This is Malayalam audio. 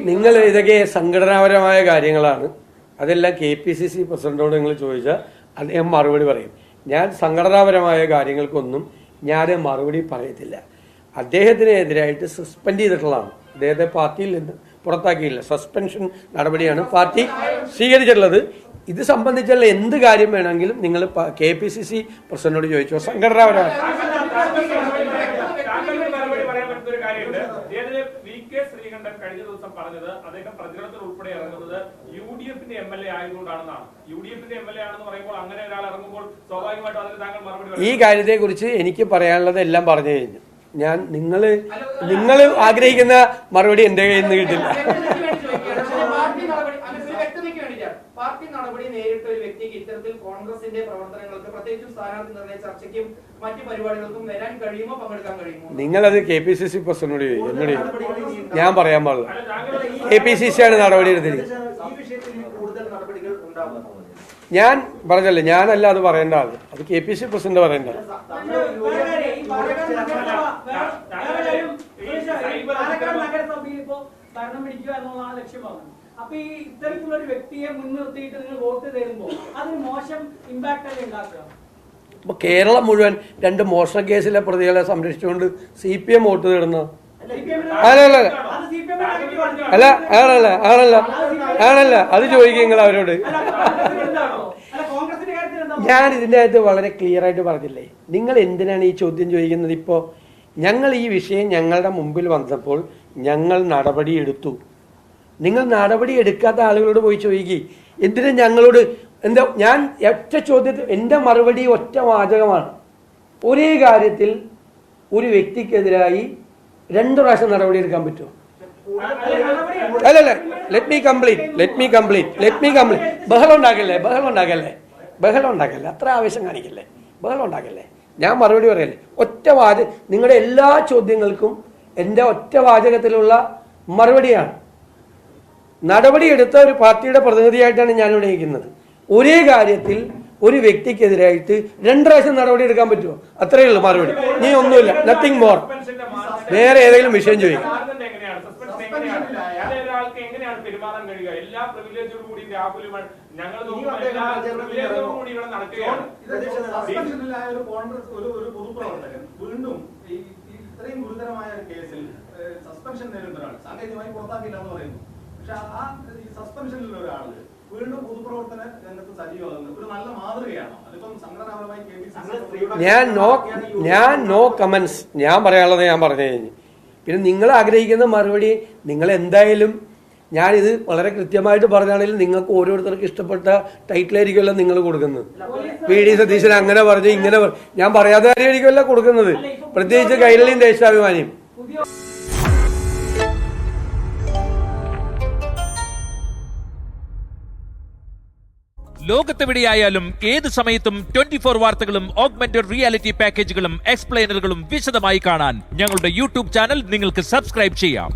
നിങ്ങൾ ഇതൊക്കെ സംഘടനാപരമായ കാര്യങ്ങളാണ്. അതെല്ലാം KPCC പ്രസിഡന്റിനോട് നിങ്ങൾ ചോദിച്ചാൽ അദ്ദേഹം മറുപടി പറയും. ഞാൻ സംഘടനാപരമായ കാര്യങ്ങൾക്കൊന്നും ഞാൻ മറുപടി പറയത്തില്ല. അദ്ദേഹത്തിനെതിരായിട്ട് സസ്പെൻഡ് ചെയ്തിട്ടുള്ളതാണ്. അദ്ദേഹത്തെ പാർട്ടിയിൽ നിന്ന് പുറത്താക്കിയില്ല. സസ്പെൻഷൻ നടപടിയാണ് പാർട്ടി സ്വീകരിച്ചിട്ടുള്ളത്. ഇത് സംബന്ധിച്ചുള്ള എന്ത് കാര്യം വേണമെങ്കിലും നിങ്ങൾ KPCC പ്രസിഡന്റിനോട് ചോദിച്ചോ. സംഘടനാപരമായ കഴിഞ്ഞ ദിവസം പറഞ്ഞത് അദ്ദേഹം പ്രചരണത്തിൽ ഉൾപ്പെടെ ഇറങ്ങുന്നത് UDFന്റെ MLA ആയതുകൊണ്ടാണെന്നാണ്. UDFന്റെ MLA ആണെന്ന് പറയുമ്പോൾ അങ്ങനെ ഒരാൾ ഇറങ്ങുമ്പോൾ സ്വാഭാവികമായിട്ടും അതിന് താങ്കൾ മറുപടി. ഈ കാര്യത്തെ കുറിച്ച് എനിക്ക് പറയാനുള്ളത് എല്ലാം പറഞ്ഞു കഴിഞ്ഞു. ഞാൻ നിങ്ങൾ ആഗ്രഹിക്കുന്ന മറുപടി എന്റെ കയ്യിൽ നിന്ന് കിട്ടില്ല. പാർട്ടി നടപടി നേരിട്ട ഒരു വ്യക്തിക്ക് ഇത്തരത്തിൽ കോൺഗ്രസിന്റെ പ്രവർത്തനങ്ങൾക്ക് പ്രത്യേകിച്ചും സ്ഥാനാർത്ഥി നിർണയ ചർച്ചയ്ക്കും മറ്റു പരിപാടികൾക്കും വരാൻ കഴിയുമോ, പങ്കെടുക്കാൻ കഴിയുമോ? നിങ്ങളത് KPCC പ്രസിഡന്റിനോട് ചോദിക്കും, എന്നോട് ഞാൻ പറയാൻ പാടില്ല. KPCC ആണ് നടപടി എടുത്തിരിക്കുന്നത്. ഞാൻ പറഞ്ഞല്ലേ, ഞാനല്ല അത് പറയേണ്ട ആള്, അത് KPCC പ്രസിഡന്റ് പറയേണ്ട. അപ്പൊ ഈ ഇത്തരത്തിലുള്ള ഒരു വ്യക്തിയെ മുൻനിർത്തിയിട്ട് നിങ്ങൾ വോട്ട് തരുമ്പോൾ അതിന് മോശം ഇമ്പാക്ട് അല്ലേ ഉണ്ടാക്കുക? അപ്പൊ കേരളം മുഴുവൻ 2 മോഷണ കേസിലെ പ്രതികളെ സംരക്ഷിച്ചുകൊണ്ട് CPM വോട്ട് തേടുന്ന ആണല്ല അത് ചോദിക്കുക നിങ്ങൾ അവരോട്. ഞാൻ ഇതിൻ്റെ അകത്ത് വളരെ ക്ലിയർ ആയിട്ട് പറഞ്ഞില്ലേ, നിങ്ങൾ എന്തിനാണ് ഈ ചോദ്യം ചോദിക്കുന്നത്? ഇപ്പോൾ ഞങ്ങൾ ഈ വിഷയം ഞങ്ങളുടെ മുമ്പിൽ വന്നപ്പോൾ ഞങ്ങൾ നടപടിയെടുത്തു. നിങ്ങൾ നടപടി എടുക്കാത്ത ആളുകളോട് പോയി ചോദിക്കുക എന്തിനാ ഞങ്ങളോട്. എന്താ ഞാൻ ഒറ്റ ചോദ്യത്തിൽ എൻ്റെ മറുപടി ഒറ്റ വാചകമാണ്. ഒരേ കാര്യത്തിൽ ഒരു വ്യക്തിക്കെതിരായി 2 പ്രാവശ്യം നടപടി എടുക്കാൻ പറ്റുമോ? അല്ലല്ല, ലെറ്റ് മീ കംപ്ലീറ്റ്. ബഹളം ഉണ്ടാക്കല്ലേ, അത്ര ആവേശം കാണിക്കല്ലേ, ബഹളം ഉണ്ടാക്കല്ലേ. ഞാൻ മറുപടി പറയല്ലേ, ഒറ്റ നിങ്ങളുടെ എല്ലാ ചോദ്യങ്ങൾക്കും എൻ്റെ ഒറ്റ വാചകത്തിലുള്ള മറുപടിയാണ്. നടപടിയെടുത്ത ഒരു പാർട്ടിയുടെ പ്രതിനിധിയായിട്ടാണ് ഞാനിവിടെ ഇരിക്കുന്നത്. ഒരേ കാര്യത്തിൽ ഒരു വ്യക്തിക്കെതിരായിട്ട് 2 പ്രാവശ്യം നടപടി എടുക്കാൻ പറ്റുമോ? അത്രയേ ഉള്ളൂ മറുപടി. നീ ഒന്നുമില്ല, നത്തിങ് മോർ. വേറെ ഏതെങ്കിലും വിഷയം ചോദിക്കും. ഇത്രയും ഗുരുതരമായ ഒരു കേസിൽ സസ്പെൻഷൻ നേരിടുന്നൊരാൾ സാങ്കേതികമായി പുറത്താക്കില്ല എന്ന് പറയുന്നു. പക്ഷെ ആ സസ്പെൻഷനിലുള്ള ഒരാള് വീണ്ടും പൊതുപ്രവർത്തന രംഗത്ത് സജീവമാകുന്നത് ഒരു നല്ല മാതൃകയാണോ? അതിപ്പം സംഘടനാപരമായി ഞാൻ നോ കമന്റ്സ്. ഞാൻ പറയാനുള്ളത് ഞാൻ പറഞ്ഞു കഴിഞ്ഞു. പിന്നെ നിങ്ങൾ ആഗ്രഹിക്കുന്ന മറുപടി നിങ്ങൾ എന്തായാലും, ഞാനിത് വളരെ കൃത്യമായിട്ട് പറഞ്ഞാണെങ്കിലും നിങ്ങൾക്ക് ഓരോരുത്തർക്ക് ഇഷ്ടപ്പെട്ട ടൈറ്റിലായിരിക്കുമല്ലോ നിങ്ങൾ കൊടുക്കുന്നത്. VD സതീശൻ അങ്ങനെ പറഞ്ഞു, ഇങ്ങനെ ഞാൻ പറയാതെ കാര്യമായിരിക്കുമല്ലോ കൊടുക്കുന്നത്. പ്രത്യേകിച്ച് കൈരളിയും ദേശാഭിമാനിയും. ലോകത്തെവിടെയായാലും ഏത് സമയത്തും 24 വാർത്തകളും ഓഗ്മെന്റഡ് റിയാലിറ്റി പാക്കേജുകളും എക്സ്പ്ലെയിനറുകളും വിശദമായി കാണാൻ ഞങ്ങളുടെ YouTube ചാനൽ നിങ്ങൾക്ക് സബ്സ്ക്രൈബ് ചെയ്യാം.